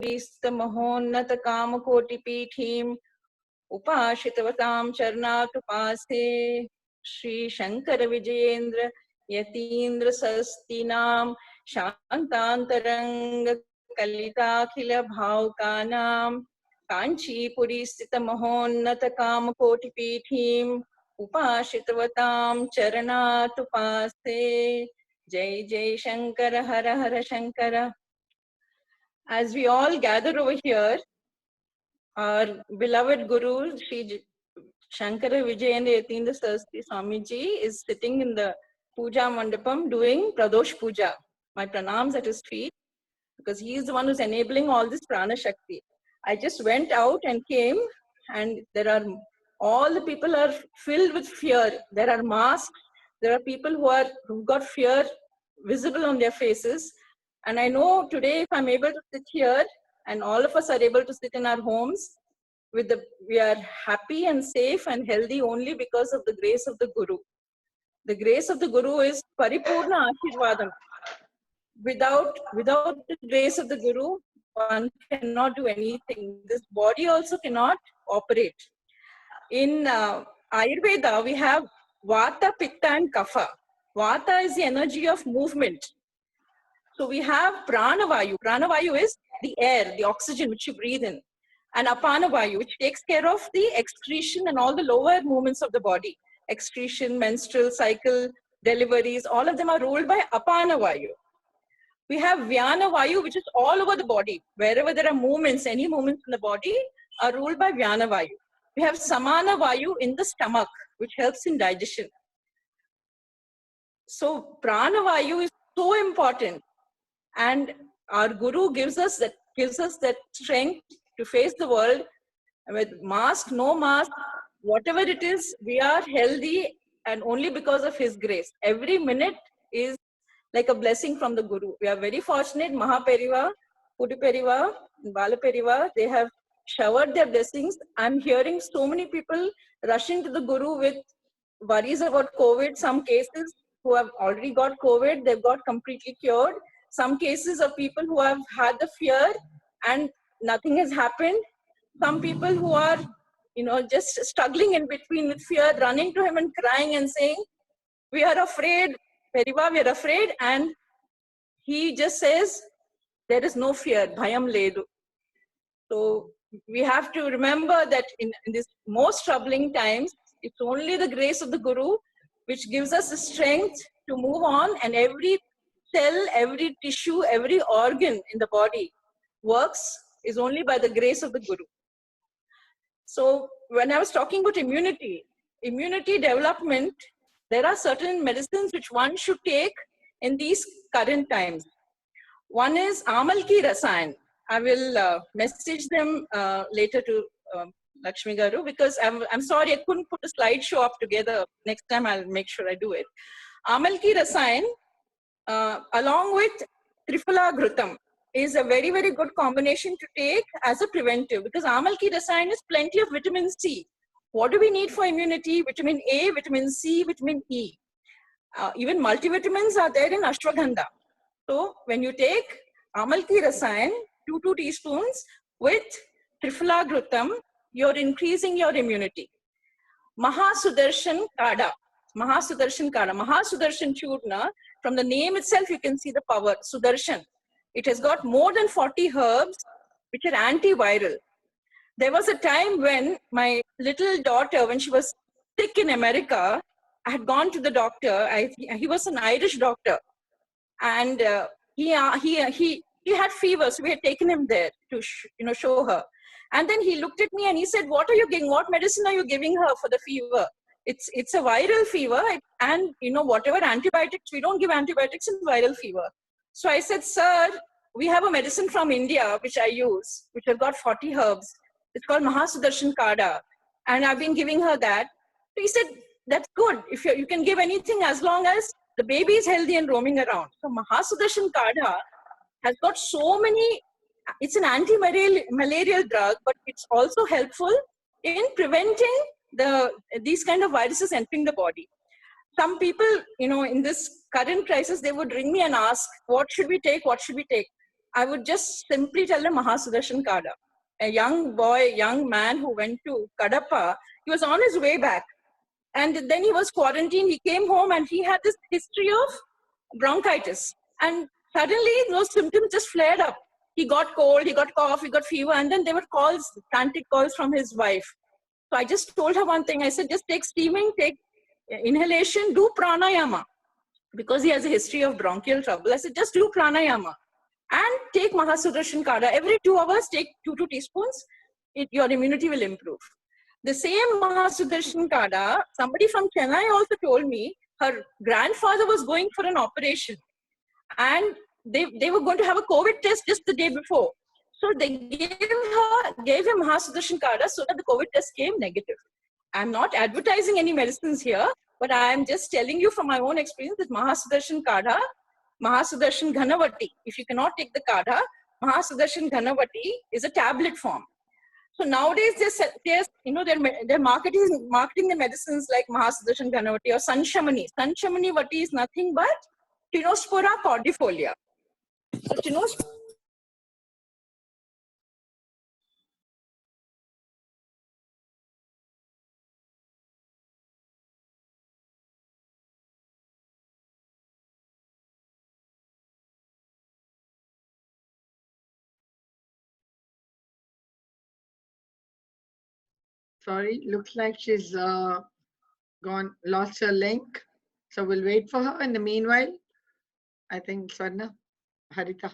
पुरीस्तमहोन्नतकामकोटिपीठीम् उपाश्रितवतां चरणातुपास्ते श्रीशङ्करविजयेन्द्र यतीन्द्रसस्तीनां शान्तान्तरङ्गकलिताखिलभावुकानां काञ्चीपुरीस्थितमहोन्नतकामकोटिपीठीम् उपाश्रितवतां चरणातुपास्ते। जय जय शंकर, हर हर Shankar. As we all gather over here, our beloved Guru, Sri Shankara Vijayendra Yatindra Saraswati Swamiji is sitting in the Puja Mandapam doing Pradosh Puja. My pranams at his feet, because he is the one who's enabling all this Prana Shakti. I just went out and came, and all the people are filled with fear. There are masks. There are people who've got fear visible on their faces. And I know today, if I'm able to sit here, and all of us are able to sit in our homes, we are happy and safe and healthy only because of the grace of the Guru. The grace of the Guru is Paripurna Ashirvadam. Without the grace of the Guru, one cannot do anything. This body also cannot operate. In Ayurveda, we have Vata, Pitta and Kapha. Vata is the energy of movement. So we have Pranavayu. Pranavayu is the air, the oxygen which you breathe in. And Apanavayu, which takes care of the excretion and all the lower movements of the body. Excretion, menstrual cycle, deliveries, all of them are ruled by Apanavayu. We have Vyanavayu, which is all over the body. Wherever there are movements, any movements in the body are ruled by Vyanavayu. We have Samanavayu in the stomach, which helps in digestion. So Pranavayu is so important. And our Guru gives us that strength to face the world with mask, no mask, whatever it is. We are healthy, and only because of his grace. Every minute is like a blessing from the Guru. We are very fortunate. Mahaperiva, Puduperiva, Balaperiva, they have showered their blessings. I'm hearing so many people rushing to the Guru with worries about COVID. Some cases who have already got COVID, they've got completely cured. Some cases of people who have had the fear and nothing has happened. Some people who are, just struggling in between with fear, running to him and crying and saying, we are afraid, Periva, we are afraid. And he just says, there is no fear, bhayam ledu. So we have to remember that in these most troubling times, it's only the grace of the Guru which gives us the strength to move on, and every cell, every tissue, every organ in the body works is only by the grace of the Guru. So when I was talking about immunity development, there are certain medicines which one should take in these current times. One is Amalki Rasayan. I will message them later to Lakshmi Garu, because I'm sorry I couldn't put a slideshow up together. Next time I'll make sure I do it. Amalki Rasayan, along with Triphala Ghrutam, is a very, very good combination to take as a preventive, because Amalki Rasayan is plenty of vitamin C. What do we need for immunity? Vitamin A, vitamin C, vitamin E. Even multivitamins are there in Ashwagandha. So when you take Amalki Rasayan, 2 teaspoons with Triphala Ghrutam, you're increasing your immunity. Mahasudarshan Kada. Mahasudarshan Churna, from the name itself, you can see the power, Sudarshan. It has got more than 40 herbs which are antiviral. There was a time when my little daughter, when she was sick in America, I had gone to the doctor. He was an Irish doctor, and he had fever, so we had taken him there to show her. And then he looked at me and he said, what are you giving? What medicine are you giving her for the fever? It's a viral fever, and whatever antibiotics, we don't give antibiotics in viral fever. So I said, sir, we have a medicine from India which I use, which have got 40 herbs. It's called Mahasudarshan Kada, and I've been giving her that. So he said, that's good. If you can give anything as long as the baby is healthy and roaming around. So Mahasudarshan Kada has got so many. It's an anti-malarial drug, but it's also helpful in preventing these kind of viruses entering the body. Some people, in this current crisis, they would ring me and ask, what should we take? What should we take? I would just simply tell him Mahasudarshan Kada. A young boy, young man who went to Kadapa, he was on his way back. And then he was quarantined. He came home and he had this history of bronchitis. And suddenly those symptoms just flared up. He got cold, he got cough, he got fever. And then there were calls, frantic calls from his wife. So I just told her one thing. I said, just take steaming, take inhalation, do pranayama. Because he has a history of bronchial trouble. I said, just do pranayama. And take Mahasudarshan Kada. Every 2 hours, take 2 teaspoons. Your immunity will improve. The same Mahasudarshan Kada, somebody from Chennai also told me her grandfather was going for an operation. And they were going to have a COVID test just the day before. So they gave him Mahasudarshan Kada so that the COVID test came negative. I'm not advertising any medicines here, but I am just telling you from my own experience that Mahasudarshan Kada, Mahasudarshan Ghanavati, if you cannot take the Kada, Mahasudarshan Ghanavati is a tablet form. So nowadays they're marketing the medicines like Mahasudarshan Ghanavati or Sanshamani. Sanshamani Vati is nothing but Tinospora cordifolia. So Sorry, looks like she's lost her link. So we'll wait for her. In the meanwhile, I think Swarna, Harita.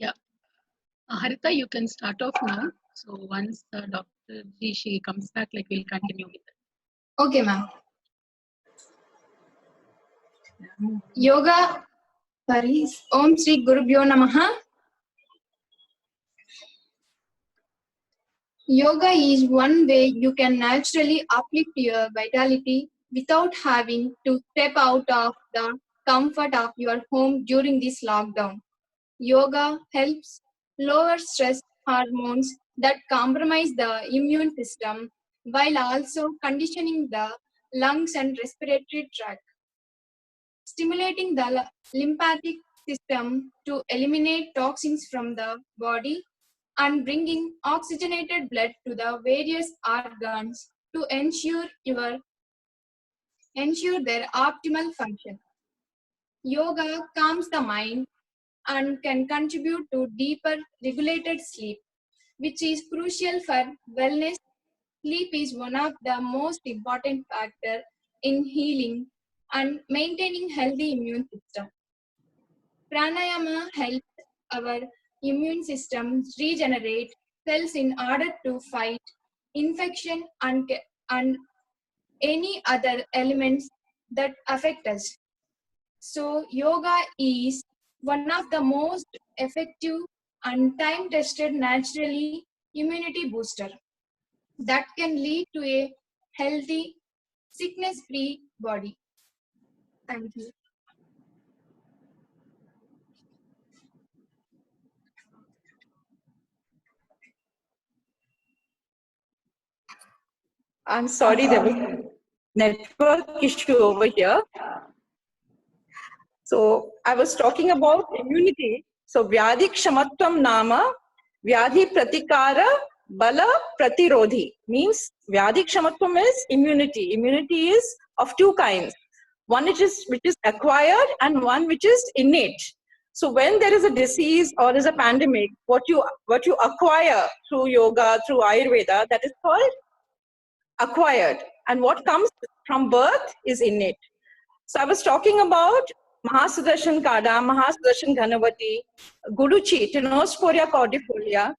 Yeah. Harita, you can start off now. So once Dr. G, she comes back, like we'll continue with that. Okay, ma'am. Yoga, sorry. Om Sri Gurubhyo Namaha. Yoga is one way you can naturally uplift your vitality without having to step out of the comfort of your home during this lockdown. Yoga helps lower stress hormones that compromise the immune system while also conditioning the lungs and respiratory tract, stimulating the lymphatic system to eliminate toxins from the body and bringing oxygenated blood to the various organs to ensure their optimal function. Yoga calms the mind and can contribute to deeper regulated sleep, which is crucial for wellness. Sleep is one of the most important factors in healing and maintaining healthy immune system. Pranayama helps our immune system regenerate cells in order to fight infection and any other elements that affect us. So yoga is one of the most effective and time-tested naturally immunity booster that can lead to a healthy, sickness-free body. Thank you. I'm sorry, there was a network issue over here. So I was talking about immunity. So Vyadhi Kshamatvam Nama, Vyadhi Pratikara, Bala Pratirodhi means Vyadhi Kshamatvam is immunity. Immunity is of 2 kinds. One which is acquired and one which is innate. So when there is a disease or is a pandemic, what you acquire through yoga, through Ayurveda, that is called acquired. And what comes from birth is innate. So I was talking about Mahasudarshan Kada, Mahasudarshan Ghanavati, Guruchi, Tinosporia cordifolia.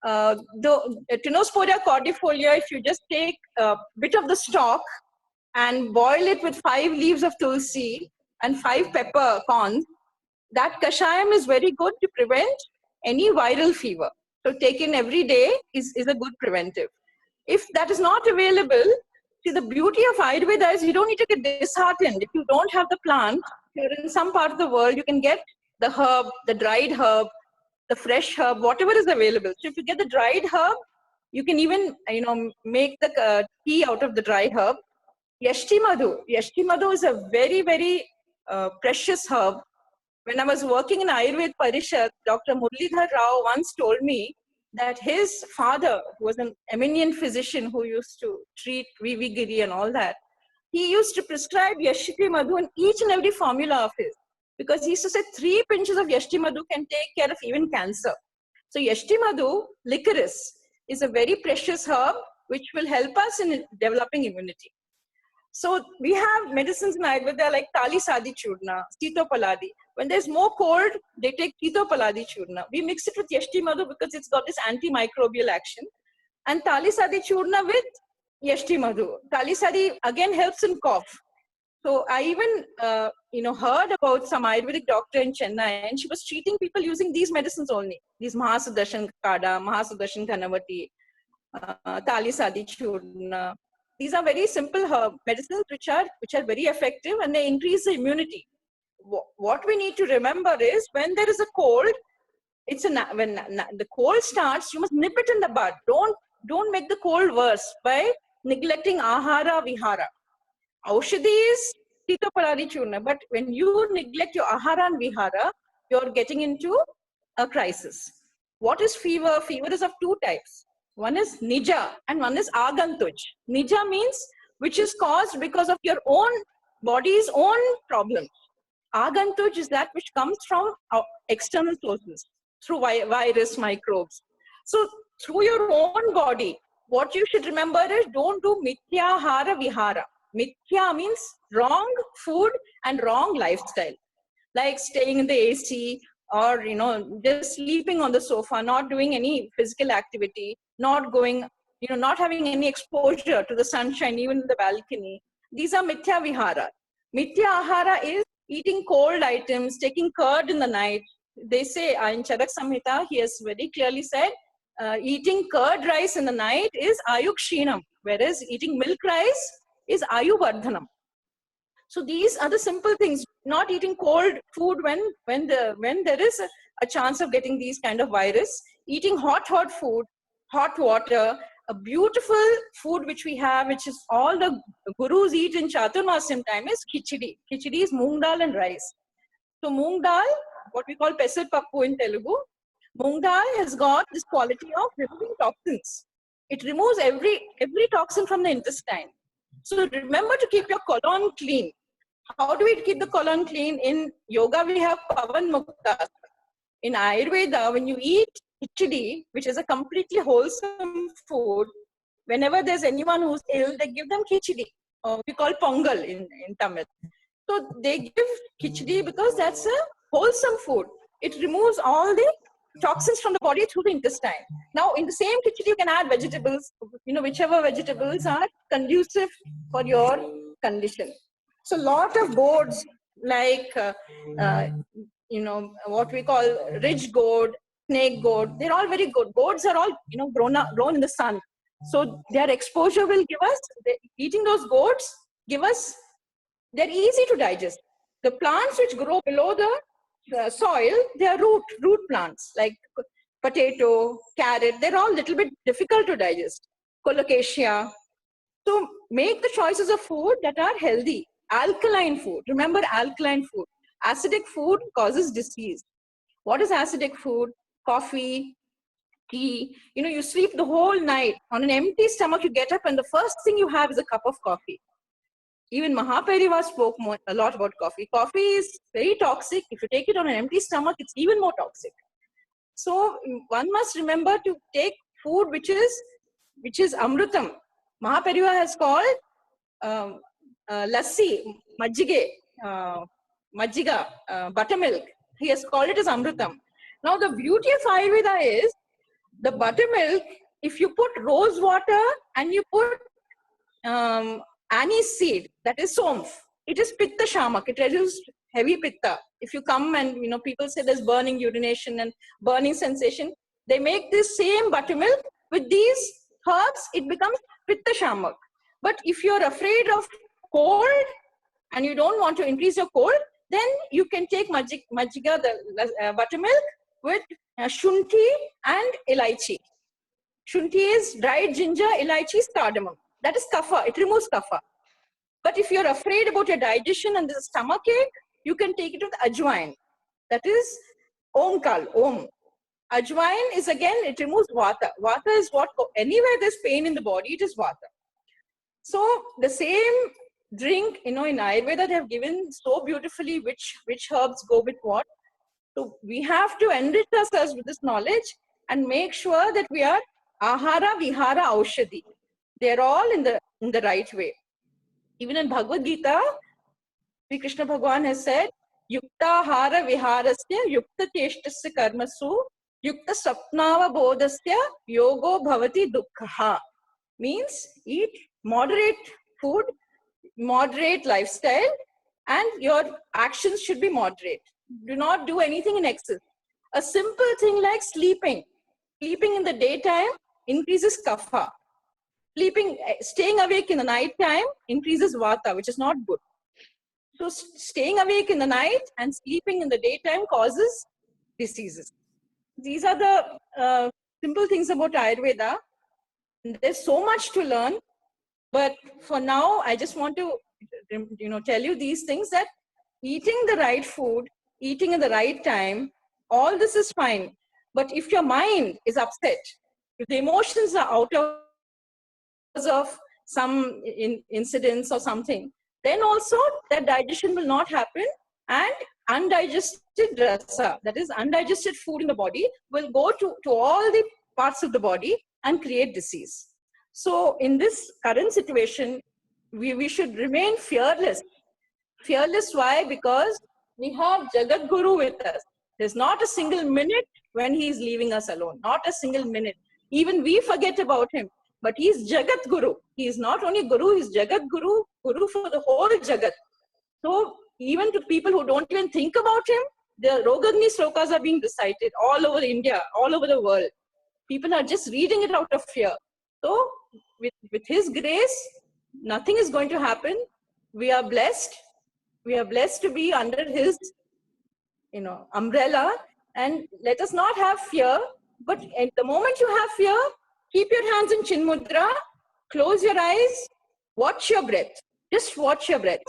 The Tinosporia cordifolia, if you just take a bit of the stalk and boil it with 5 leaves of tulsi and 5 peppercorns, that kashayam is very good to prevent any viral fever. So taken every day is a good preventive. If that is not available, see, the beauty of Ayurveda is you don't need to get disheartened. If you don't have the plant, you're in some part of the world, you can get the herb, the dried herb, the fresh herb, whatever is available. So if you get the dried herb, you can even make the tea out of the dried herb. Yashti Madhu is a very, very precious herb. when I was working in Ayurveda Parishad, Dr. Muralidhar Rao once told me that his father, who was an eminent physician who used to treat VV Giri and all that, he used to prescribe Yashti Madhu in each and every formula of his. Because he used to say 3 pinches of Yashti Madhu can take care of even cancer. So Yashti Madhu, licorice, is a very precious herb which will help us in developing immunity. So we have medicines in Ayurveda like Tali Sadi Churna, Sitopaladi. When there's more cold, they take Sitopaladi Churna. We mix it with Yashti Madhu because it's got this antimicrobial action. And Tali Sadi Churna with Yashti Madhu. Tali Sadi again helps in cough. So I even heard about some Ayurvedic doctor in Chennai, and she was treating people using these medicines only. These Mahasudarshan Kada, Mahasudarshan Kanavati, Tali Sadi Churna. These are very simple herb medicines which are very effective, and they increase the immunity. What we need to remember is when there is a cold, when the cold starts, you must nip it in the bud. Don't make the cold worse by neglecting ahara vihara. Aushadhi is Sitopaladi Churna, but when you neglect your ahara and vihara, you're getting into a crisis. What is fever? Fever is of 2 types. One is Nija and one is Agantuj. Nija means which is caused because of your own body's own problems. Agantuj is that which comes from external sources, through virus, microbes. So through your own body, what you should remember is don't do mithya hara vihara. Mithya means wrong food and wrong lifestyle, like staying in the AC or just sleeping on the sofa, not doing any physical activity, not going, not having any exposure to the sunshine, even in the balcony. These are mithya vihara. Mithya ahara is eating cold items, taking curd in the night. They say in Charak Samhita, he has very clearly said, eating curd rice in the night is ayukshinam, whereas eating milk rice is ayuvardhanam. So these are the simple things. Not eating cold food when there is a chance of getting these kind of virus. Eating hot food, hot water. A beautiful food which we have, which is all the gurus eat in Chaturmasam time, is khichdi. Khichdi is moong dal and rice. So moong dal, what we call pesar pappu in Telugu, moong dal has got this quality of removing toxins. It removes every toxin from the intestine. So remember to keep your colon clean. How do we keep the colon clean? In yoga, we have Pavan Mukta. In Ayurveda, when you eat khichdi, which is a completely wholesome food, whenever there's anyone who's ill, they give them khichdi. We call pongal in Tamil. So they give khichdi because that's a wholesome food. It removes all the toxins from the body through the intestine. Now, in the same khichdi, you can add vegetables, whichever vegetables are conducive for your condition. So, lot of gourds like, what we call ridge gourd, snake gourd, they're all very good. Gourds are all, grown in the sun. So, their exposure will give us, eating those gourds give us, they're easy to digest. The plants which grow below the soil, they are root plants like potato, carrot. They're all a little bit difficult to digest. Colocasia. So make the choices of food that are healthy. Alkaline food. Remember alkaline food. Acidic food causes disease. What is acidic food? Coffee, tea. You sleep the whole night. On an empty stomach, you get up and the first thing you have is a cup of coffee. Even Mahapariva spoke a lot about coffee. Coffee is very toxic. If you take it on an empty stomach, it's even more toxic. So one must remember to take food which is amrutam. Mahapariva has called lassi, majjiga, buttermilk. He has called it as amrutam. Now the beauty of Ayurveda is the buttermilk, if you put rose water and you put anise seed, that is somph, it is pitta shamak, it reduces heavy pitta. If you come and people say there's burning urination and burning sensation, they make this same buttermilk with these herbs, it becomes pitta shamak. But if you're afraid of cold and you don't want to increase your cold, then you can take majjiga, the buttermilk, with shunthi and elaichi. Shunthi is dried ginger, elaichi is cardamom. That is kapha, it removes kapha. But if you're afraid about your digestion and there's a stomachache, you can take it with ajwain. That is Omkal, Om. Ajwain is again, it removes Vata. Vata is what, anywhere there's pain in the body, it is Vata. So the same drink, in Ayurveda, they have given so beautifully which herbs go with what. So we have to enrich ourselves with this knowledge and make sure that we are Ahara, Vihara, Aushadhi. They're all in the right way. Even in Bhagavad Gita, Sri Krishna Bhagavan has said, Yukta Hara Viharasya, Yukta Cheshtasya Karmasu, Yukta Sapnava Bodhasya, Yogo Bhavati Dukkha. Means eat moderate food, moderate lifestyle, and your actions should be moderate. Do not do anything in excess. A simple thing like sleeping. Sleeping in the daytime increases kapha. Staying awake in the night time increases vata, which is not good. So staying awake in the night and sleeping in the daytime causes diseases. These are the simple things about Ayurveda. There's so much to learn, but for now, I just want to, tell you these things, that eating the right food, eating at the right time, all this is fine. But if your mind is upset, if the emotions are out of some incidents or something, then also that digestion will not happen, and undigested rasa, that is undigested food in the body, will go to all the parts of the body and create disease. So in this current situation, we should remain fearless. Fearless, why? Because we have Jagat Guru with us. There's not a single minute when he is leaving us alone, not a single minute. Even we forget about him, but he is Jagat Guru. He is not only Guru, he is Jagat Guru, Guru for the whole Jagat. So even to people who don't even think about him, the Rogagni slokas are being recited all over India, all over the world. People are just reading it out of fear. So with his grace, nothing is going to happen. We are blessed. We are blessed to be under his, umbrella, and let us not have fear. But at the moment you have fear, keep your hands in Chin Mudra, close your eyes, watch your breath. Just watch your breath.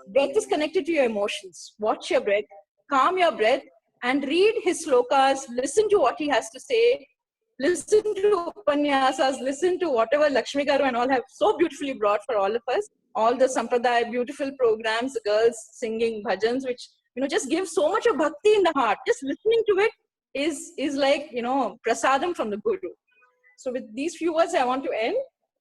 Breath is connected to your emotions. Watch your breath, calm your breath, and read his slokas, listen to what he has to say, listen to Upanyasas, listen to whatever Lakshmi Garu and all have so beautifully brought for all of us. All the Sampradaya, beautiful programs, the girls singing bhajans, which, just give so much of bhakti in the heart. Just listening to it is like, prasadam from the Guru. So with these few words, I want to end.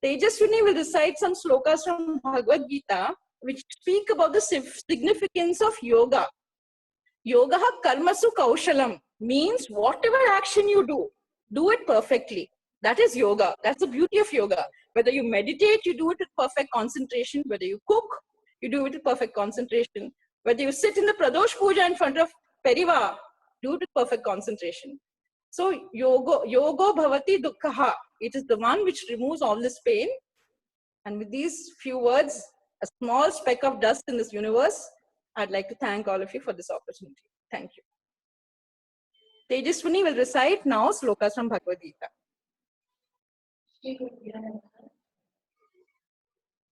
Tejaswini will recite some slokas from Bhagavad Gita, which speak about the significance of yoga. Yoga karmasu kaushalam means whatever action you do it perfectly. That is yoga. That's the beauty of yoga. Whether you meditate, you do it with perfect concentration. Whether you cook, you do it with perfect concentration. Whether you sit in the Pradosh Puja in front of Periva, do it with perfect concentration. So yogo bhavati dukkha. It is the one which removes all this pain. And with these few words, a small speck of dust in this universe, I'd like to thank all of you for this opportunity. Thank you. Tejaswini will recite now slokas from Bhagavad Gita.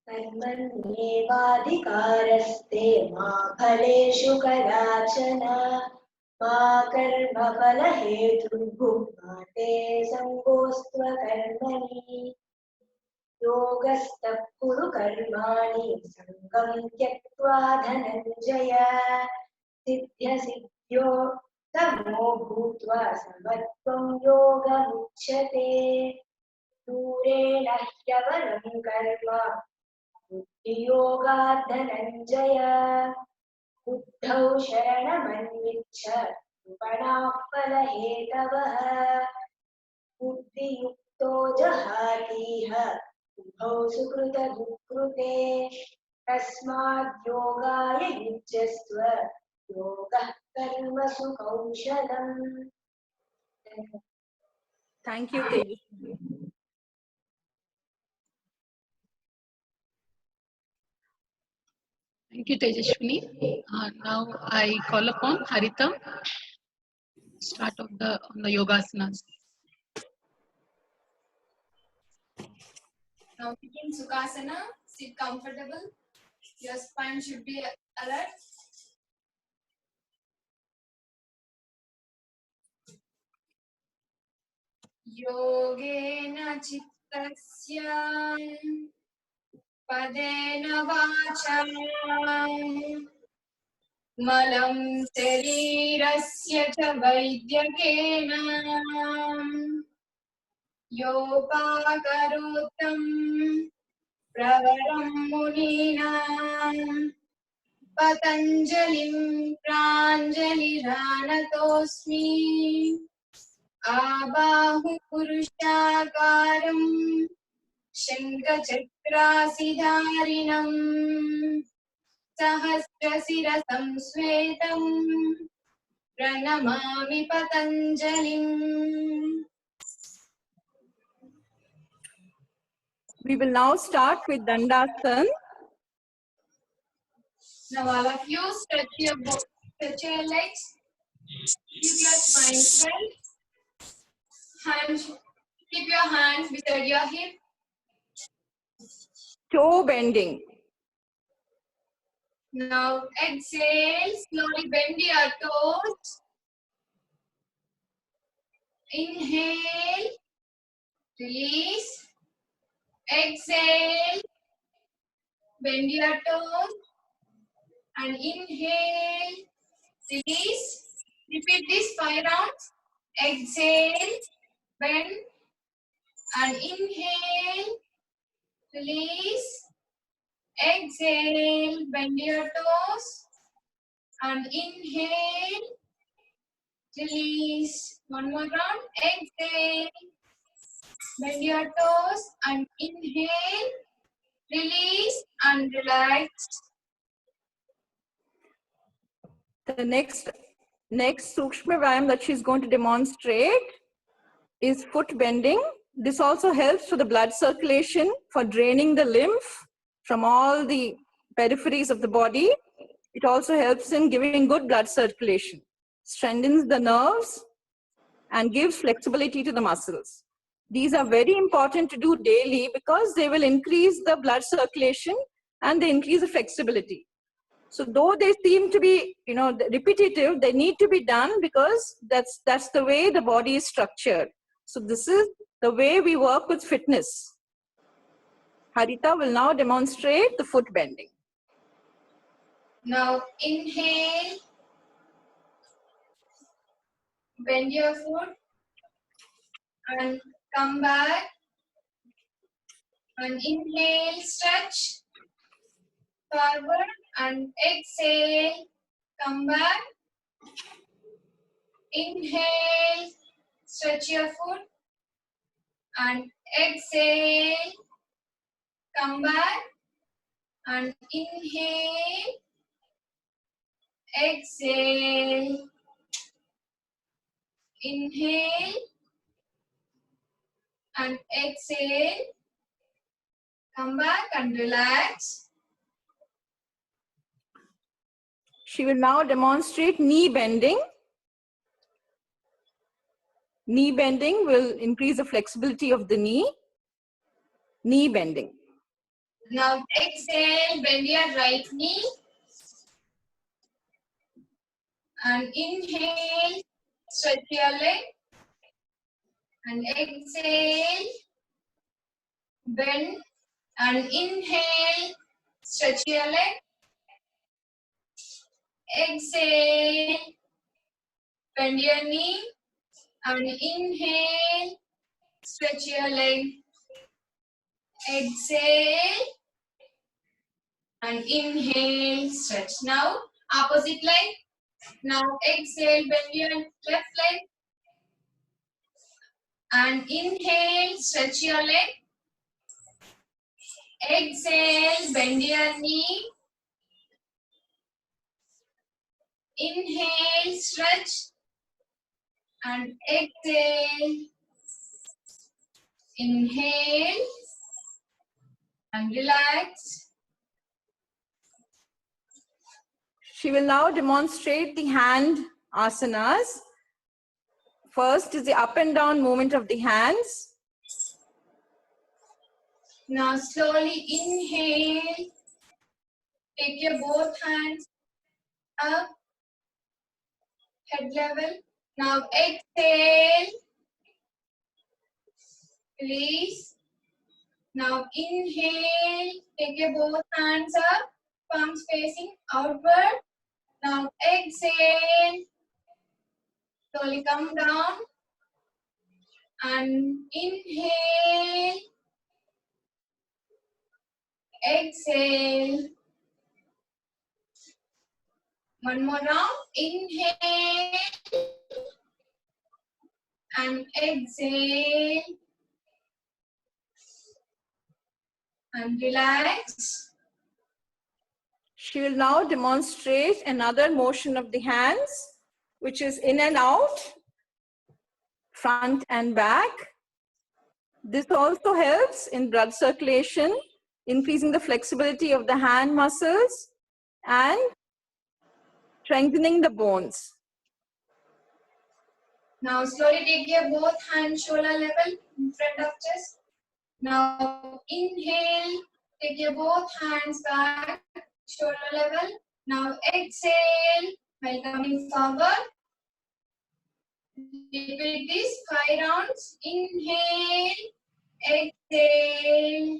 कर्मण्येवाधिकारस्ते मा फलेषु कदाचन मा कर्मफलहेतुर्भुः मा ते सङ्गोऽस्त्वकर्मणि योगस्थः कुरु कर्माणि सङ्गं त्यक्त्वा धनञ्जय सिद्ध्यसिद्ध्यो तमो भूत्वा समत्वं योगमुच्यते दूरेण ह्यवरं कर्म बुद्धियोगात् धनञ्जय बुद्धौ शरणमन्विच्छ कृपणाः फलहेतवः बुद्धियुक्तो जहातीह उभौ सुकृतदुष्कृते तस्माद् योगाय युज्यस्व योगः कर्मसु कौशलम्. Thank you, Tejaswini. Thank you, Tejaswini. Now I call upon Harita, start on the yogasanas. Now begin Sukhasana. Sit comfortable. Your spine should be alert. योगेन चित्तस्य पदेन वाचा मलं शरीरस्य च वैद्यकेन योपाकरोत्तं प्रवरं मुनीनां पतञ्जलिं प्राञ्जलिरानतोऽस्मि आबाहुपुरुषाकारं शङ्खचक्रासिधारिणम् सहस्रशिरसं श्वेतं प्रणमामि पतञ्जलिम्. We will now start with Dandasana. Now all of you stretch your legs, keep your spine straight, keep your hands beside your hip. Toe bending. Now exhale, slowly bend your toes. Inhale, release. Exhale, bend your toes. And inhale, release. Repeat this 5 rounds. Exhale, bend. And inhale, release. Exhale, bend your toes. And inhale, release. One more round. Exhale, bend your toes. And inhale, release and relax. The next Sukshma Vyayam that she's going to demonstrate is foot bending. This also helps for the blood circulation, for draining the lymph from all the peripheries of the body. It also helps in giving good blood circulation, strengthens the nerves, and gives flexibility to the muscles. These are very important to do daily because they will increase the blood circulation and they increase the flexibility. So though they seem to be, repetitive, they need to be done because that's the way the body is structured. So this is the way we work with fitness. Harita will now demonstrate the foot bending. Now inhale, bend your foot and come back. And inhale, stretch forward and exhale, come back. Inhale, stretch your foot and exhale, come back. And inhale, exhale, inhale and exhale, come back and relax. She will now demonstrate knee bending. Knee bending will increase the flexibility of the knee. Knee bending. Now exhale, bend your right knee. And inhale, stretch your leg. And exhale, bend. And inhale, stretch your leg. Exhale, bend your knee. And inhale, stretch your leg. Exhale. And inhale, stretch. Now, opposite leg. Now, exhale, bend your left leg. And inhale, stretch your leg. Exhale, bend your knee. Inhale, stretch. And exhale. Inhale. And relax. She will now demonstrate the hand asanas. First is the up and down movement of the hands. Now slowly inhale. Take your both hands up, head level. Now exhale. Release. Now inhale, take your both hands up, palms facing outward. Now exhale, slowly come down and inhale, exhale. One more round, inhale and exhale and relax. She will now demonstrate another motion of the hands, which is in and out, front and back. This also helps in blood circulation, increasing the flexibility of the hand muscles and strengthening the bones. Now slowly take your both hands shoulder level in front of chest. Now inhale, take your both hands back, shoulder level. Now exhale, while coming forward. Repeat this 5 rounds. Inhale, exhale,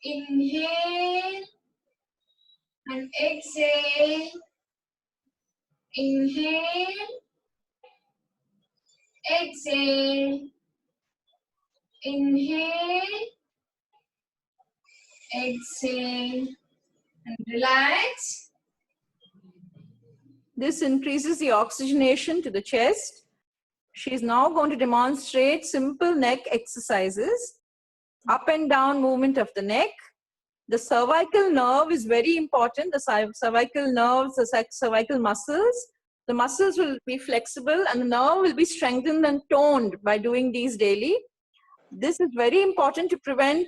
inhale, and exhale, inhale, exhale, inhale, exhale, and relax. This increases the oxygenation to the chest. She is now going to demonstrate simple neck exercises, up and down movement of the neck. The cervical nerve is very important. The cervical nerves, the cervical muscles. The muscles will be flexible and the nerve will be strengthened and toned by doing these daily. This is very important to prevent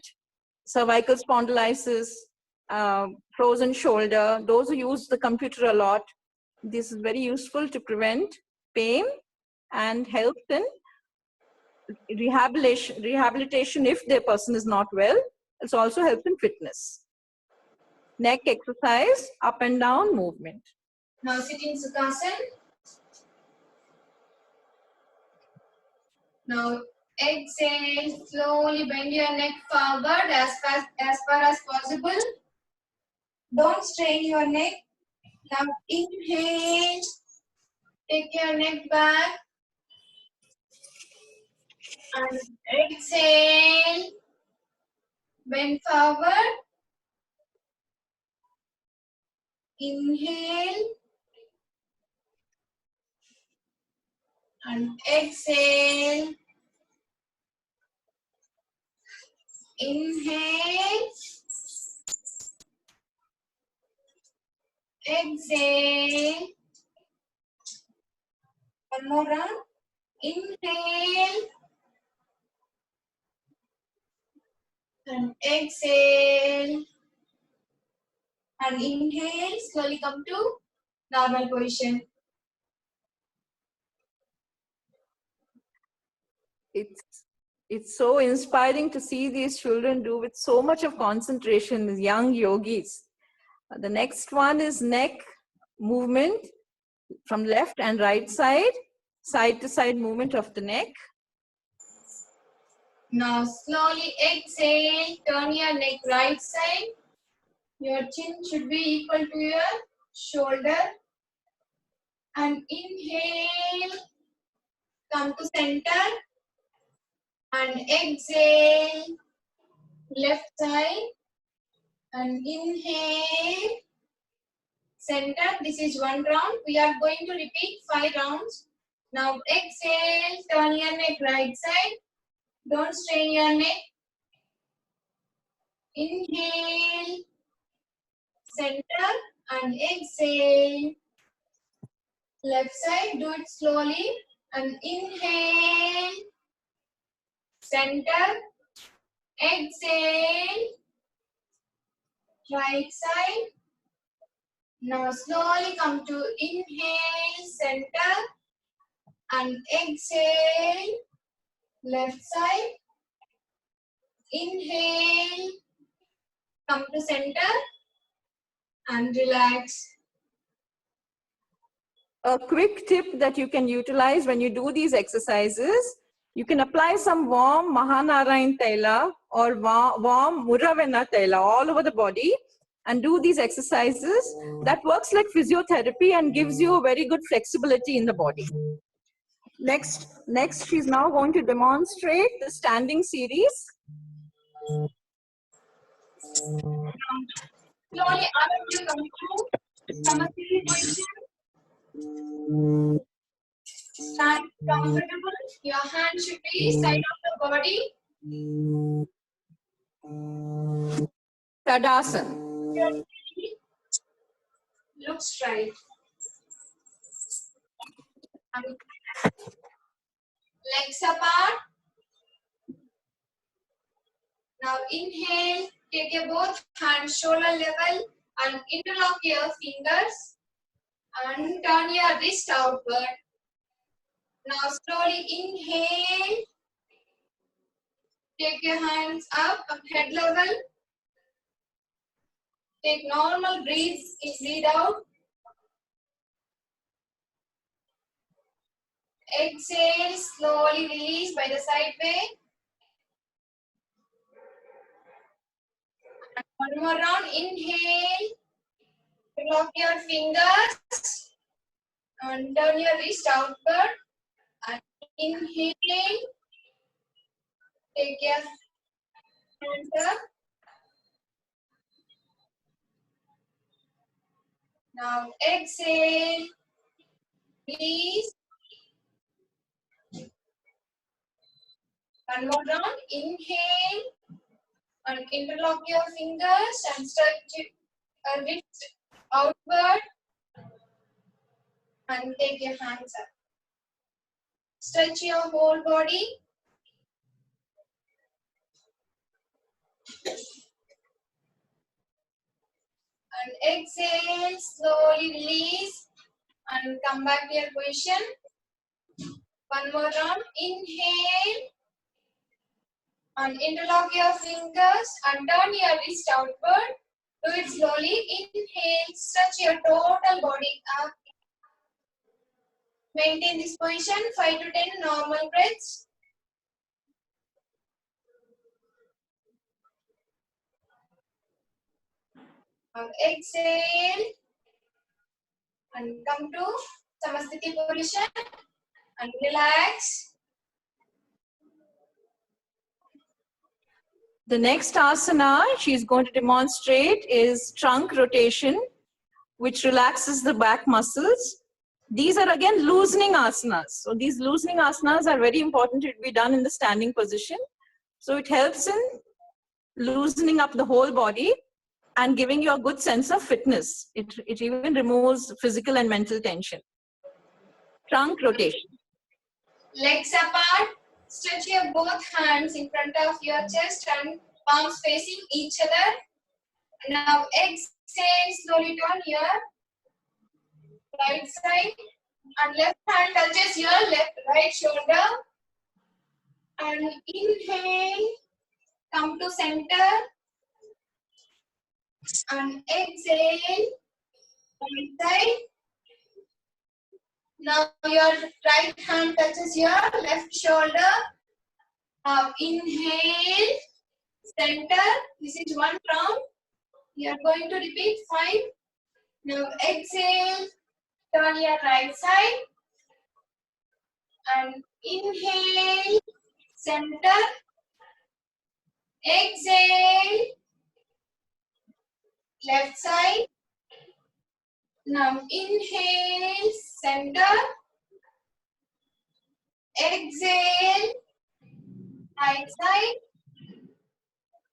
cervical spondylitis, frozen shoulder. Those who use the computer a lot, this is very useful to prevent pain and help in rehabilitation if the person is not well. It also helps in fitness. Neck exercise, up and down movement. Now sit in Sukhasana. Now exhale, slowly bend your neck forward as far as possible. Don't strain your neck. Now inhale, take your neck back. And exhale, bend forward. Inhale. And exhale. Inhale. Exhale. One more round. Inhale. And exhale. And inhale. Slowly come to normal position. It's so inspiring to see these children do with so much of concentration, these young yogis. The next one is neck movement from left and right side to side movement of the neck. Now slowly exhale, turn your neck right side. Your chin should be equal to your shoulder. And inhale, come to center. And exhale, left side. And inhale, center. This is one round. We are going to repeat 5 rounds. Now exhale, turn your neck right side. Don't strain your neck. Inhale, center, and exhale. Left side, do it slowly. And inhale, center, exhale, right side. Now slowly come to inhale, center, and exhale, left side. Inhale, come to center, and relax. A quick tip that you can utilize when you do these exercises, You can apply some warm Mahanarayan Taila or warm Muravena Taila all over the body and do these exercises. That works like physiotherapy and gives you a very good flexibility in the body. Next, she's now going to demonstrate the standing series. Slowly up you come to Samasthiti position. Stand comfortable. Your hand should be side of the body. Tadasana. Look straight. And legs apart. Now inhale. Take your both hands shoulder level and interlock your fingers and turn your wrist outward. Now slowly inhale. Take your hands up head level. Take normal breaths in, breathe out. Exhale, slowly release by the side way. And one more round, inhale. Lock your fingers and turn your wrist outward. And inhale. Take your hands up. Now exhale. Release. One more round, inhale. And interlock your fingers and stretch your wrist outward and take your hands up. Stretch your whole body. And exhale, slowly release and come back to your position. One more round, inhale. And interlock your fingers and turn your wrist outward. Do it slowly. Inhale, stretch your total body up. Maintain this position 5 to 10 normal breaths. Now exhale and come to Samasthiti position and relax. The next asana she's going to demonstrate is trunk rotation, which relaxes the back muscles. These are again loosening asanas. So these loosening asanas are very important to be done in the standing position. So it helps in loosening up the whole body and giving you a good sense of fitness. It even removes physical and mental tension. Trunk rotation. Legs apart. Stretch your both hands in front of your chest and palms facing each other. Now exhale, slowly turn your right side and left hand touches your right shoulder. And inhale, come to center. And exhale, right side. Now your right hand touches your left shoulder. Now inhale, center. This is one round. You are going to repeat 5. Now exhale, turn your right side. And inhale, center. Exhale, left side. Now inhale, center. Exhale, right side.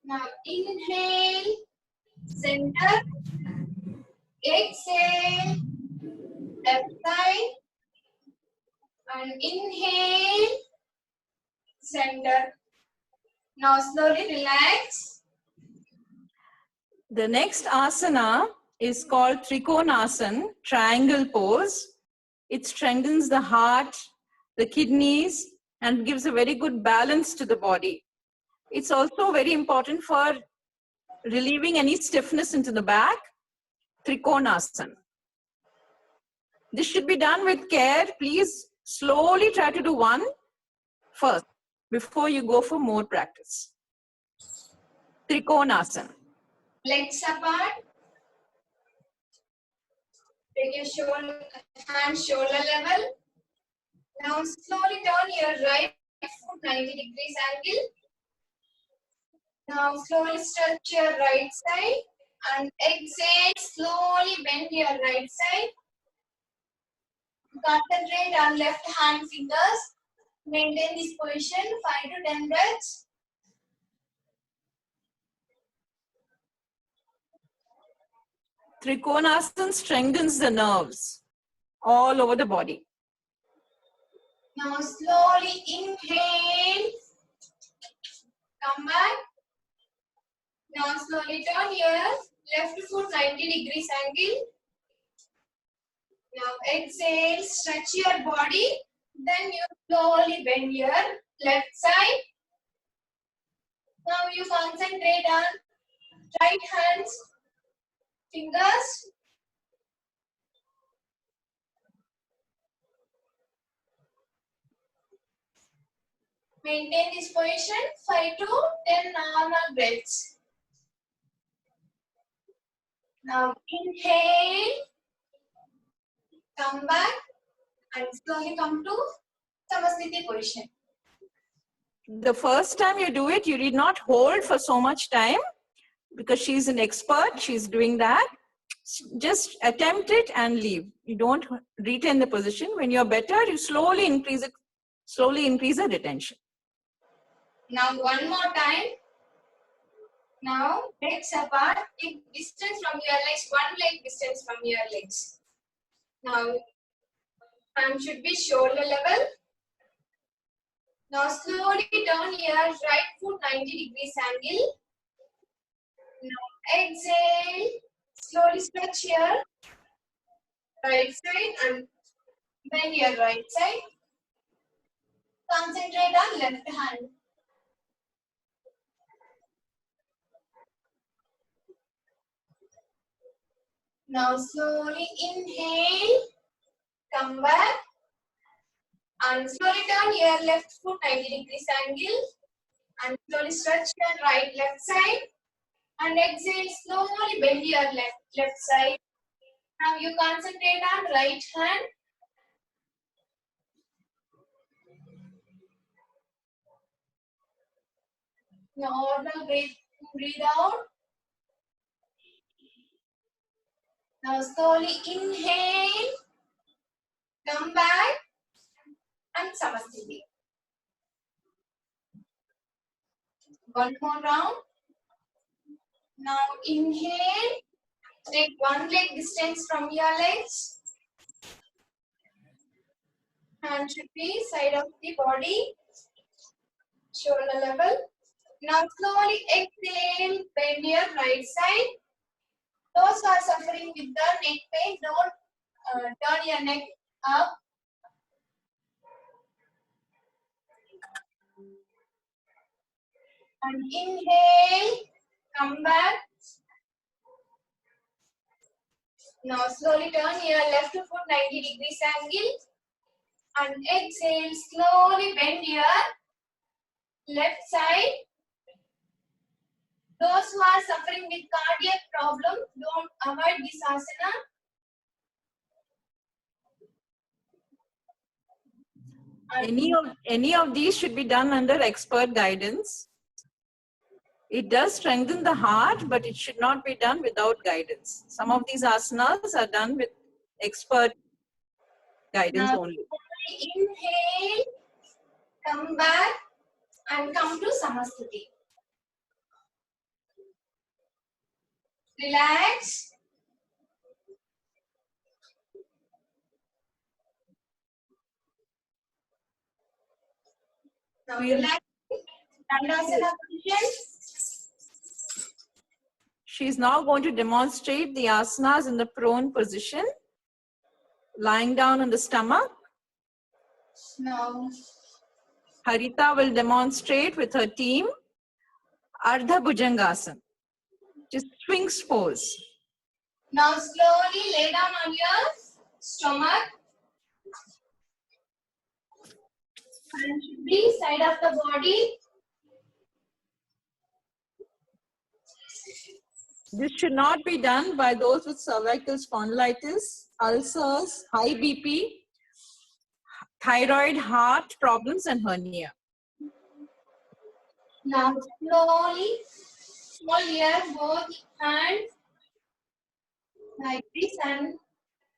Now inhale, center. Exhale, left side. And inhale, center. Now slowly relax. The next asana is called Trikonasana, triangle pose. It strengthens the heart, the kidneys, and gives a very good balance to the body. It's also very important for relieving any stiffness into the back. Trikonasana. This should be done with care. Please slowly try to do one first. before you go for more practice. Trikonasana. Legs apart. Take your hands shoulder level. Now slowly turn your right foot 90 degrees angle. Now slowly stretch your right side and exhale. Slowly bend your right side. Concentrate on left hand fingers. Maintain this position 5 to 10 breaths. Trikonasana strengthens the nerves all over the body. Now slowly inhale. Come back. Now slowly turn your left foot 90 degrees angle. Now exhale, stretch your body. Then you slowly bend your left side. Now you concentrate on right hands, fingers. Maintain this position 5 to 10 normal breaths. Now inhale, come back and slowly come to Samasthiti position. The first time you do it, you did not hold for so much time because she's an expert. She's doing that. Just attempt it and leave. You don't retain the position. When you're better, you slowly increase it. Slowly increase the retention. Now one more time. Now legs apart. Take distance from your legs. One leg distance from your legs. Now hand should be shoulder level. Now slowly turn your right foot 90 degrees angle. Now exhale. Slowly stretch your right side and bend your right side. Concentrate on left hand. Now slowly inhale. Come back. And slowly turn your left foot 90 degrees angle. And slowly stretch your right left side. And exhale, slowly bend your left side. Now you concentrate on right hand. Now normal breathe out. Now slowly inhale. Come back. And Samasthiti. One more round. Now inhale. Take one leg distance from your legs. Hand should be side of the body. Shoulder level. Now slowly exhale. Bend your right side. Those who are suffering with the neck pain, don't turn your neck up. And inhale. Come back. Now slowly turn your left foot 90 degrees angle. And exhale. Slowly bend your left side. Those who are suffering with cardiac problem, don't avoid this asana. Any of these should be done under expert guidance. It does strengthen the heart, but it should not be done without guidance. Some of these asanas are done with expert guidance Now, only. inhale, come back and come to Samasthiti. Relax. Now relax. Dandasana position. She is now going to demonstrate the asanas in the prone position, lying down on the stomach. Now, Harita will demonstrate with her team Ardha Bhujangasana, just Sphinx pose. now slowly lay down on your stomach. and should be side of the body. This should not be done by those with cervical spondylitis, ulcers, high BP, thyroid, heart problems, and hernia. Now slowly hold your both hands like this and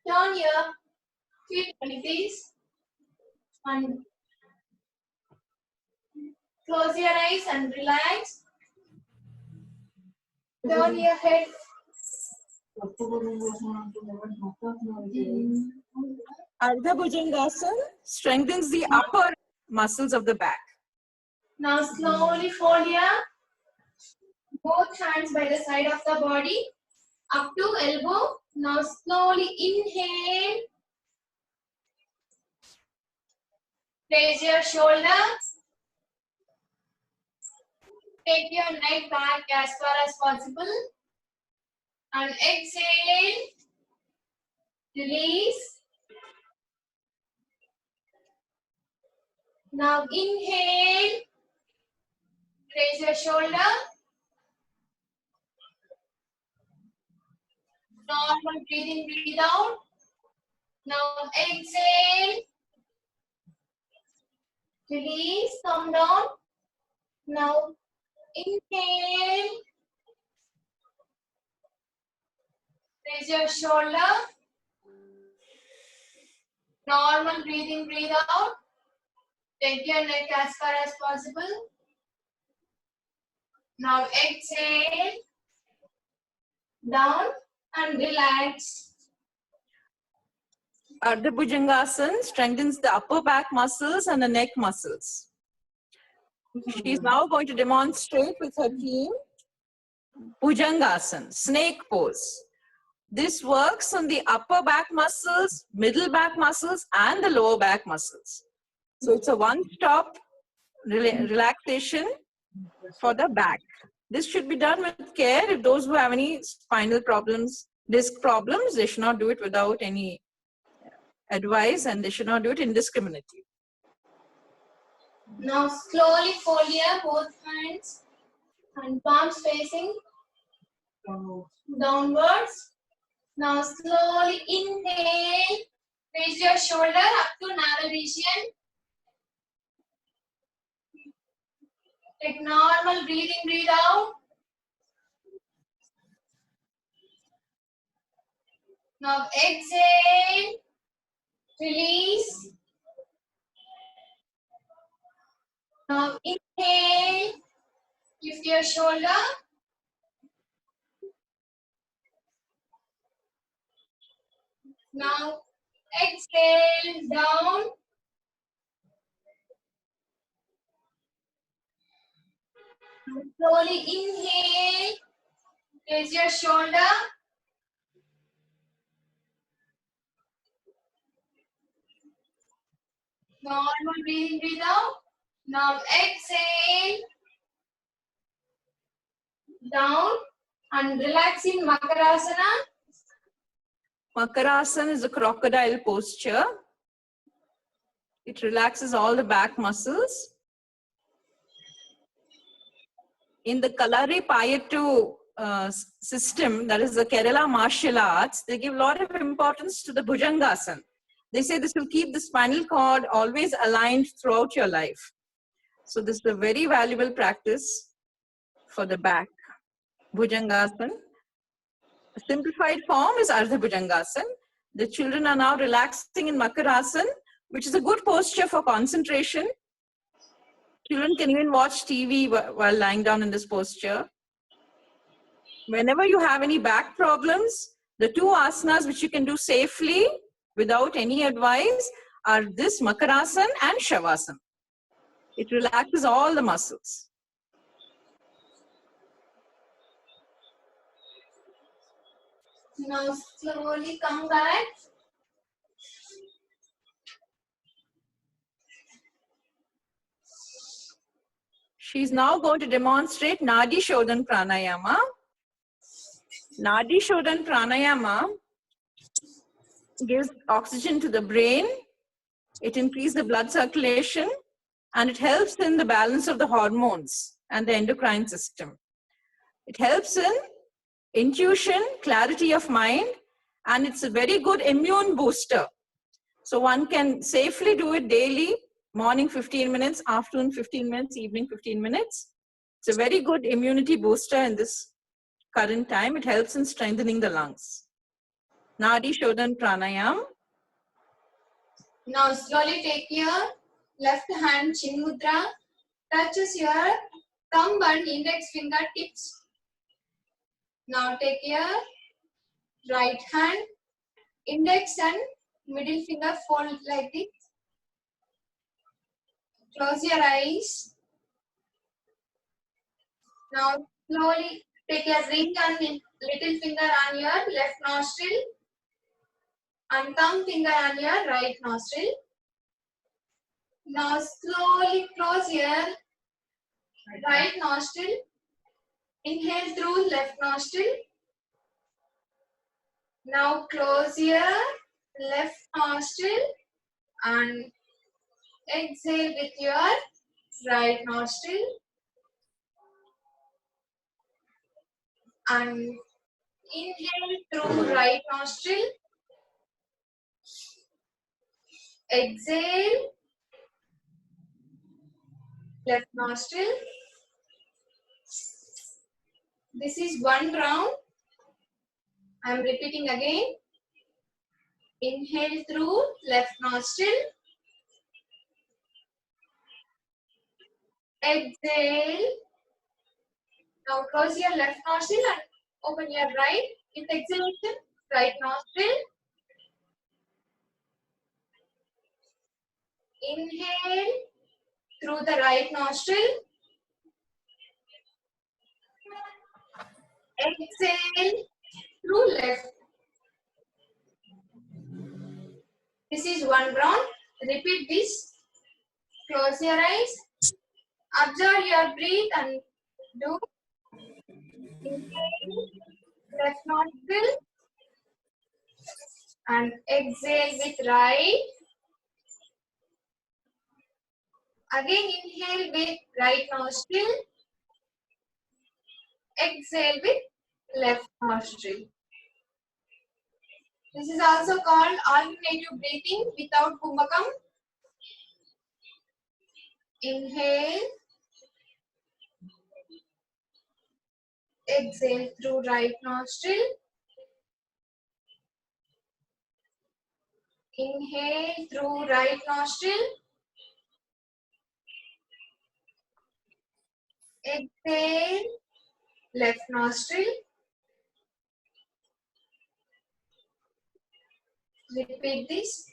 turn your feet like this and close your eyes and relax. Turn your head. Ardha Bhujangasana strengthens the upper muscles of the back. Now slowly fold your both hands by the side of the body up to elbow. Now slowly inhale. Raise your shoulders. Take your neck back as far as possible. And exhale. Release. Now inhale. Raise your shoulder. Normal breathing, breathe out. Now exhale. Release, come down. Now inhale. Raise your shoulder. Normal breathing, breathe out. Take your neck as far as possible. Now exhale. Down and relax. Ardha Bhujangasana strengthens the upper back muscles and the neck muscles. She is now going to demonstrate with her team Bhujangasana, snake pose. This works on the upper back muscles, middle back muscles, and the lower back muscles. So it's a one-stop relaxation for the back. This should be done with care. If those who have any spinal problems, disc problems, they should not do it without any advice, and they should not do it indiscriminately. Now slowly fold your both hands and palms facing downwards. Now slowly inhale. Raise your shoulder up to navel region. Take normal breathing, breathe out. Now exhale. Release. Now inhale. Lift your shoulder. Now exhale down. Slowly inhale. Raise your shoulder. Normal breathing, breathe out. Now exhale. Down and relax in Makarasana. Makarasana is a crocodile posture. It relaxes all the back muscles. In the Kalari Payattu system, that is the Kerala martial arts, they give a lot of importance to the Bhujangasana. They say this will keep the spinal cord always aligned throughout your life. So this is a very valuable practice for the back. Bhujangasana. A simplified form is Ardha Bhujangasana. The children are now relaxing in Makarasana, which is a good posture for concentration. Children can even watch TV while lying down in this posture. Whenever you have any back problems, the two asanas which you can do safely without any advice are this Makarasana and Shavasana. It relaxes all the muscles. Now slowly come back. She's now going to demonstrate Nadi Shodhan Pranayama. Nadi Shodhan Pranayama gives oxygen to the brain. It increases the blood circulation and it helps in the balance of the hormones and the endocrine system. It helps in intuition, clarity of mind, and it's a very good immune booster. So one can safely do it daily, morning 15 minutes, afternoon 15 minutes, evening 15 minutes. It's a very good immunity booster in this current time. It helps in strengthening the lungs. Nadi Shodhan Pranayam. Now slowly take your left hand Chin Mudra, touches your thumb and index finger tips. Now take your right hand, index and middle finger fold like this. Close your eyes. Now slowly take a ring and little finger on your left nostril and thumb finger on your right nostril. Now slowly close your right nostril. Inhale through left nostril. Now close your left nostril and exhale with your right nostril. And inhale through right nostril. Exhale left nostril. This is one round. I am repeating again. Inhale through left nostril. Exhale. Now close your left nostril and open your right with exhalation. Right nostril. Inhale through the right nostril. Exhale through left. This is one round. Repeat this. Close your eyes. Observe your breath and do. Inhale, left nostril. And exhale with right. Again inhale with right nostril. Exhale with left nostril. This is also called alternative breathing without kumbhakam. Inhale. Exhale through right nostril. Inhale through right nostril. Exhale, left nostril. Repeat this.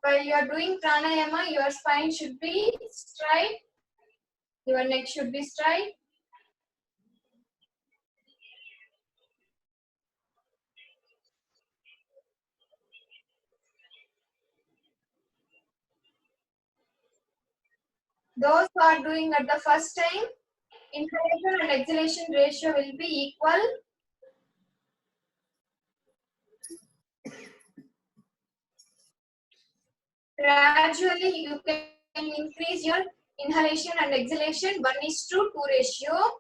While you are doing pranayama, your spine should be straight. Your neck should be straight. Those who are doing at the first time, inhalation and exhalation ratio will be equal. Gradually, you can increase your inhalation and exhalation 1:2 ratio.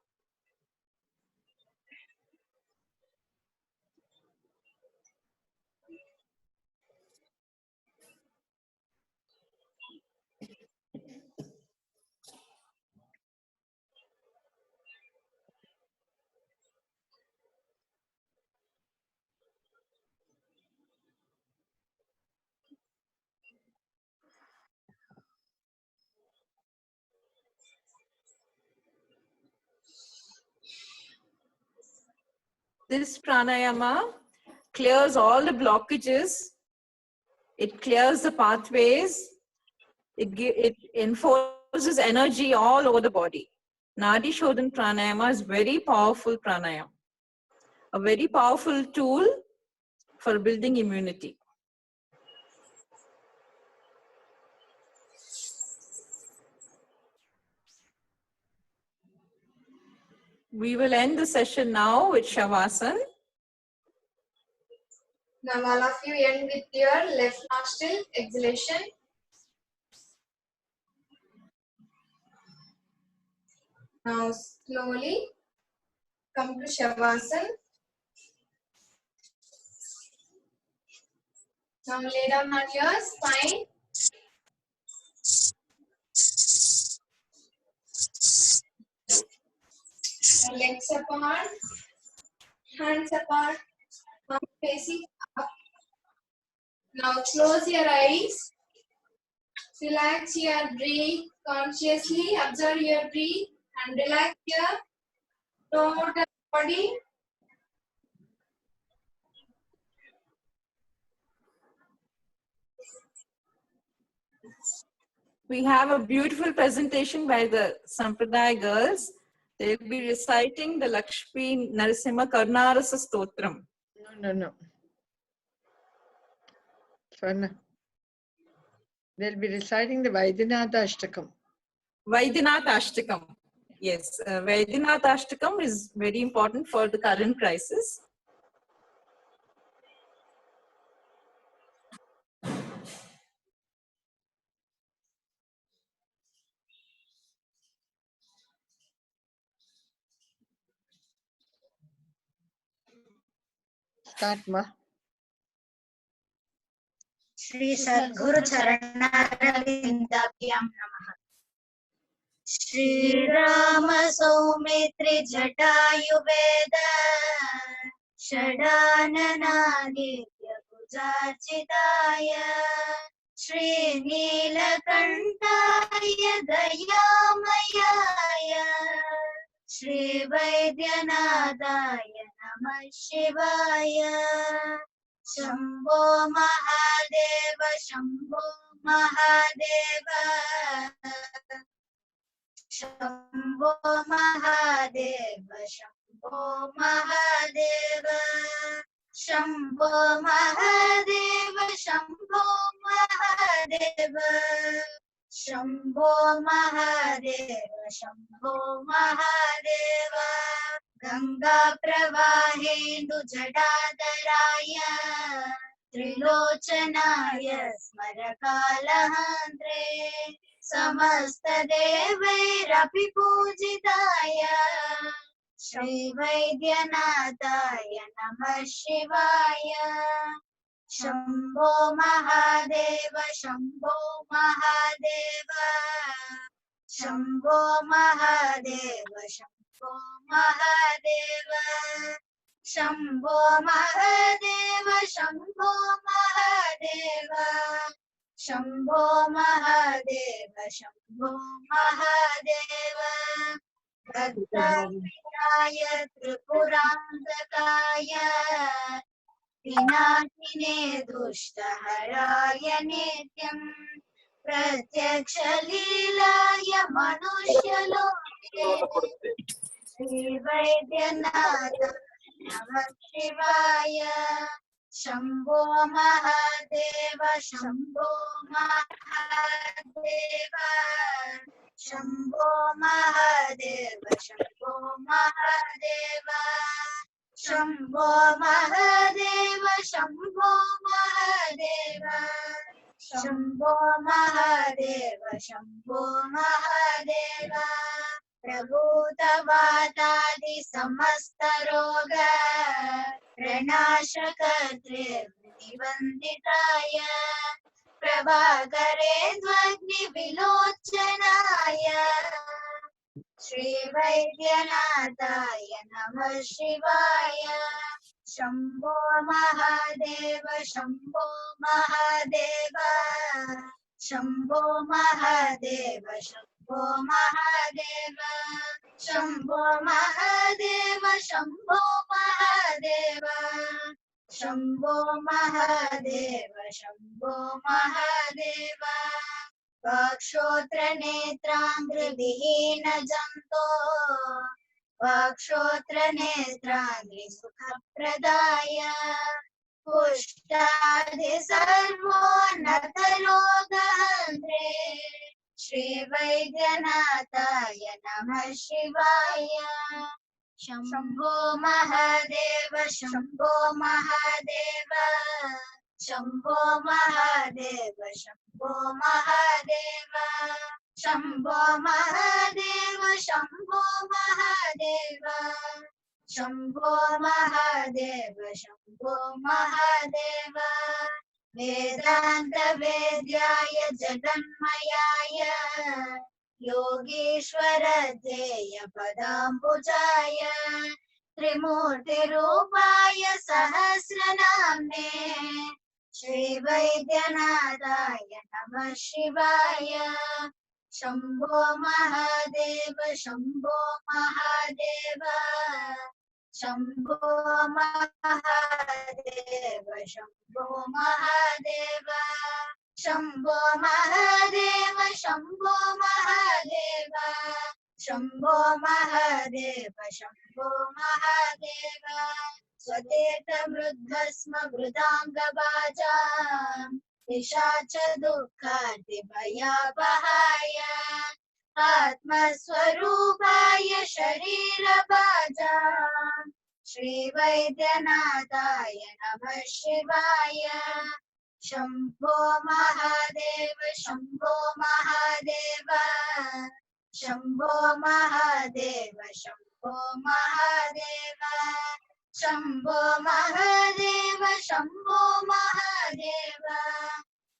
This pranayama clears all the blockages. It clears the pathways. It enforces energy all over the body. Nadi Shodhan Pranayama is very powerful pranayama. A very powerful tool for building immunity. We will end the session now with Shavasana. Now all of you end with your left nostril exhalation. Now slowly come to Shavasana. Now lay down on your spine. Now legs apart, hands apart, palm facing up. Now close your eyes. Relax your breath consciously. Observe your breath and relax your total body. We have a beautiful presentation by the Sampradaya girls. They will be reciting the Lakshmi Narasimha Karnarasa Stotram. No. Swarna. They'll be reciting the Vaidyanatha Ashtakam. Vaidyanatha Ashtakam. Yes, Vaidyanatha Ashtakam is very important for the current crisis. Start, Ma. Shri सद्गुरु चरणारविन्दाभ्यां नमः। श्रीराम सौमित्रि जटायुवेद षडाननादित्य भुजार्चिताय श्रीनीलकण्ठाय दयामयाय श्रीवैद्यनाथाय नमः शिवाय। शम्भो महादेव शम्भो महादेव शम्भो महादेव शम्भो महादेव शम्भो महादेव शम्भो महादेव शम्भो महादेव शम्भो महादेव। गंगा प्रवाहेन्दु जटाधराय त्रिलोचनाय स्मरकालहान्त्रे समस्त देवैरपि पूजिताय श्रीवैद्यनाथाय नमः शिवाय। शम्भो महादेव शम्भो महादेव शम्भो महादेव शम्भो महादेव शम्भो महादेव शम्भो महादेव शम्भो महादेव शम्भो महादेव। भक्ताय त्रिपुरान्तकाय विनाशिने दुष्टहराय नित्यम् प्रत्यक्ष लीलाय मनुष्यलोके श्रीवैद्यनाथ नमः शिवाय। शम्भो महादेव शम्भो महादेव शम्भो महादेव शम्भो महादेव शम्भो महादेव शम्भो महादेव शम्भो महादेव शम्भो महादेव। प्रभूतवातादि समस्त रोग प्रणाशकर्त्रे निवन्दिताय प्रभाकरे ध्वनि विलोचनाय श्रीवैद्यनाथाय नमः शिवाय। शम्भो महादेव शम्भो महादेव शम्भो महादेव शम्भो महादेव शम्भो महादेव शम्भो महादेव शम्भो महादेव शम्भो महादेव। वाक्श्रोत्र नेत्राङ्घ्रिविहीन जन्तो वाक्श्रोत्र नेत्राङ्घ्रि सुखप्रदाय पुष्टादि सर्वोन्नत रोगहन्त्रे श्रीवैद्यनाथाय नमः शिवाय। शम्भो महादेव शम्भो महादेव शम्भो महादेव शम्भो महादेव शम्भो महादेव शम्भो महादेव शम्भो महादेव शम्भो महादेव वेदान्त वेद्याय जगन्मयाय योगीश्वर ध्येय पदाम्बुजाय त्रिमूर्तिरूपाय सहस्रनाम्ने श्रीवैद्यनाथाय नमः शिवाय शम्भो महादेव शम्भो महादेव शम्भो महादेव शम्भो महादेव शम्भो महादेव शम्भो महादेव शम्भो महादेव शम्भो महादेव स्वतीर्थमृद्धस्म वृदाङ्गवाजा पिशाच दुःखार्तिभयापहाय आत्मस्वरूपाय शरीरभाजा श्रीवैद्यनाथाय नमः शिवाय शम्भो महादेव शम्भो महादेव शम्भो महादेव शम्भो महादेव शम्भो महादेव शम्भो महादेव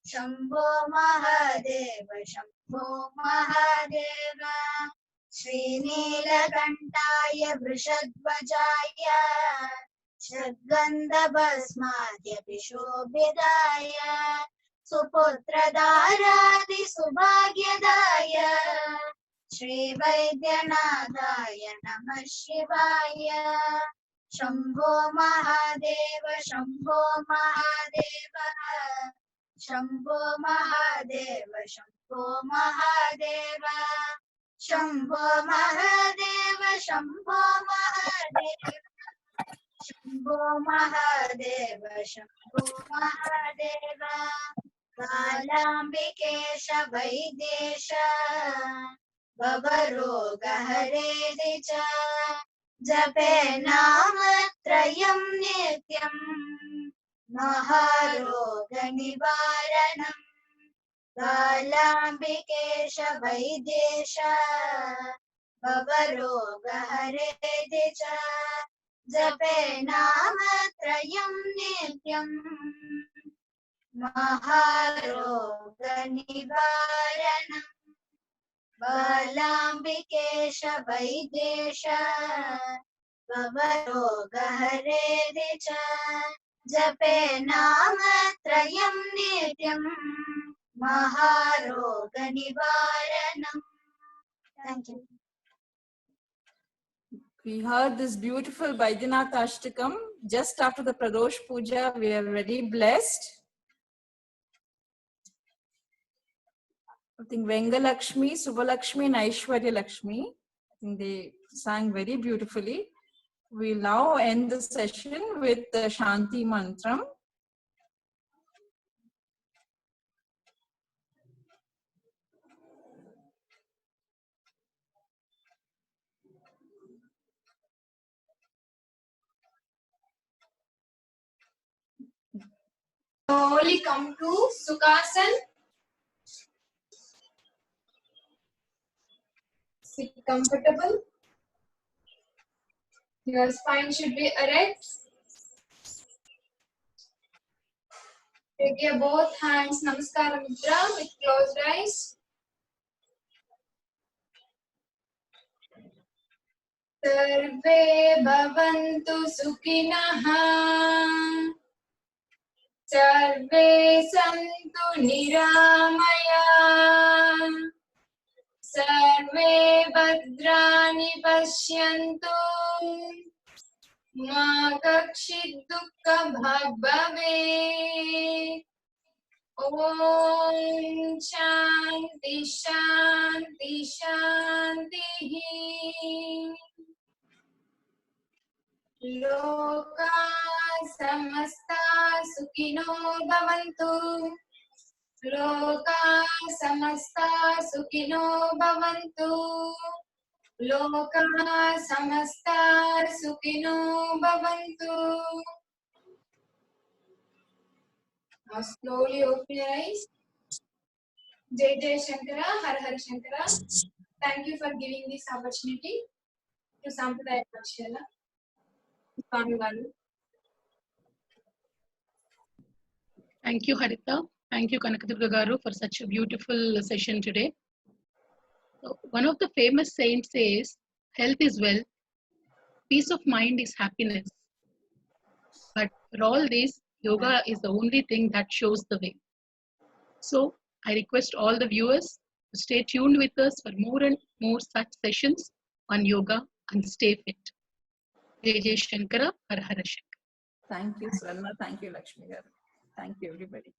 शम्भो महादेव शम्भो महादेव श्रीनीलकण्ठाय वृषध्वजाय षड्गन्धभस्माद्यपि शोभिताय सुपुत्रधारादिसुभाग्यदाय श्रीवैद्यनाथाय नमः शिवाय शम्भो महादेव शम्भो महादेव शम्भो महादेव शम्भो महादेव शम्भो महादेव शम्भो महादेव शम्भो महादेव शम्भो महादेव कालाम्बिकेश वैदेश भवरोगहरे च जपे नाम त्रयं नित्यं महारोगनिवारणम् कालाम्बिकेश वैदेश भवरोगहरे च जपे नाम त्रयं नित्यं महारोगनिवारणम् बालाम्बिकेश वैदेश भवरोगहरे च जपे नाम त्रयं नित्यं महारोगनिवारणम्. Thank you. We heard this beautiful Baidyanath Ashtakam just after the Pradosh Puja. We are very blessed. I think Vengalakshmi, Subhalakshmi and Aishwarya Lakshmi, I think they sang very beautifully. We'll now end the session with the Shanti Mantram. Slowly come to Sukhasan. Sit comfortable. Your spine should be erect. Take your both hands, Namaskara Mudra with closed eyes. Sarve bhavantu sukhinah. Sarve santu niramaya. Sarve bhadrani pashyantu. Ma kakshit dukkha bhag bhavet. Om Shanti Shanti Shanti. Loka samasta sukhino bhavantu. Loka samasta sukhino bhavantu. Loka samasta sukhino bhavantu. Now slowly open your eyes. Jai Jai Shankara, Har Har Shankara. Thank you for giving this opportunity to Sampradaya Pathshala. Swami Varu. Thank you, Harita. Thank you, Kanakadurga Garu, for such a beautiful session today. So, one of the famous saints says, health is wealth, peace of mind is happiness. But for all this, yoga is the only thing that shows the way. So, I request all the viewers to stay tuned with us for more and more such sessions on yoga and stay fit. Jai Jai Shankara, Har Har Shankara. Thank you, Swarna. Thank you, Lakshmi garu. Thank you, everybody.